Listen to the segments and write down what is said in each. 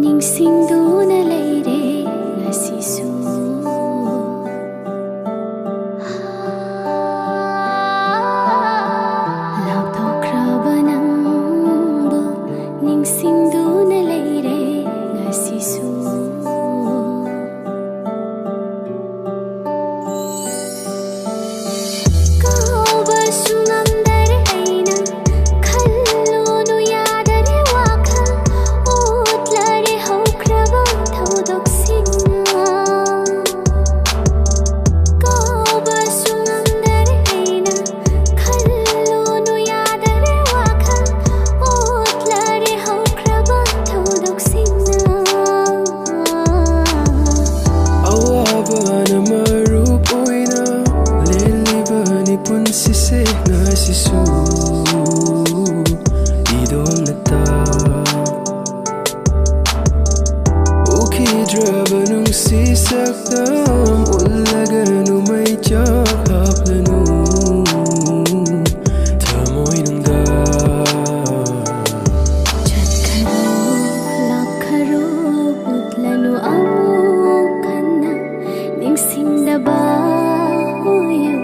ꯅꯤꯡꯁꯤꯡꯗꯨꯅ ꯂꯩꯔꯦ ꯉꯁꯤꯁꯨ ꯂꯥꯞꯊꯣꯛꯈ꯭ꯔꯕ ꯅꯪꯕꯨ ꯅꯤꯡꯁꯤꯡꯗꯨꯅ ꯂꯩꯔꯦ ꯉꯁꯤꯁꯨ ꯀꯥꯎꯕꯁꯨ ꯉꯝꯗꯔꯦ ꯑꯩꯅ ꯈꯜꯂꯨꯅꯨ ꯌꯥꯗꯔꯦ ꯋꯥꯈꯜ ꯎꯠꯂꯔꯦ ꯍꯧꯈ꯭ꯔꯕ ꯊꯧꯗꯣꯛꯁꯤꯡꯅ ꯀꯥꯎꯕꯁꯨ ꯉꯝꯗꯔꯦ ꯑꯩꯅ ꯈꯜꯂꯨꯅꯨ ꯌꯥꯗꯔꯦ ꯋꯥꯈꯜ ꯎꯠꯂꯔꯦ ꯍꯧꯈ꯭ꯔꯕ ꯊꯧꯗꯣꯛꯁꯤꯡꯅ ꯑꯋꯥꯕꯅ ꯃꯔꯨꯞ ꯑꯣꯏꯅ ꯂꯦꯜꯂꯤꯕꯅꯤ ꯄꯨꯟꯁꯤꯁꯦ ꯉꯁꯤꯁꯨ 이동났다 우기드러버 눈시 싹담 올라가는 마이짝 합라누 더모이는가 ꯆꯠꯈꯔꯣ ꯂꯥꯛꯈꯔꯣ ꯎꯠꯂꯅꯨ ꯑꯃꯨꯛ ꯍꯟꯅ ꯅꯤꯡꯁꯤꯡꯗꯕ ꯑꯣꯏꯌꯨ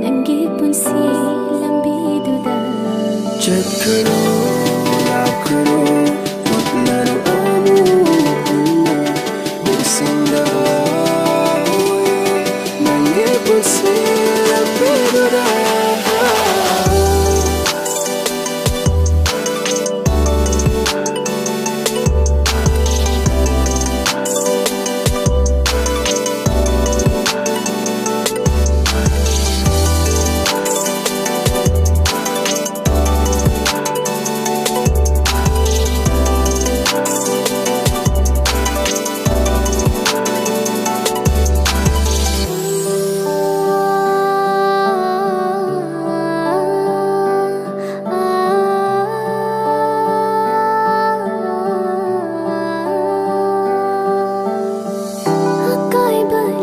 ꯅꯪꯒꯤ ꯄꯨꯟꯁꯤ ꯂꯝꯕꯤꯗꯨꯗ ꯆꯠꯈꯔꯣ ꯂꯥꯛꯈꯔꯣ ꯎꯠꯂꯅꯨ ꯑꯃꯨꯛ ꯍꯟꯅ ꯅꯤꯡꯁꯤꯡꯗꯕ ꯑꯣꯏꯌꯨ ꯅꯪꯒꯤ ꯄꯨꯟꯁꯤ ꯂꯝꯕꯤꯗꯨꯗ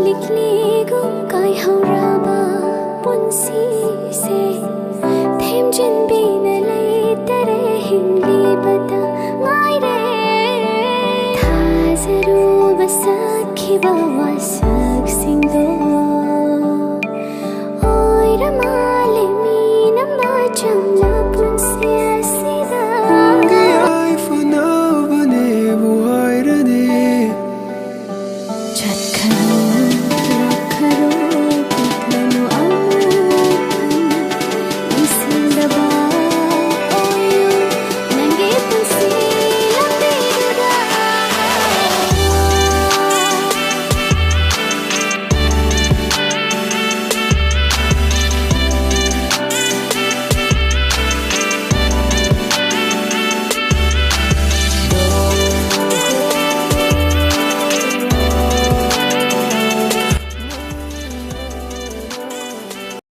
likligum kaihhauraba punsise themjinbina leitare hinglibata ngaire thazaruba sakhiba wasaksingdo oiramale mina machamla punsi asida ai fanavane buhairane chat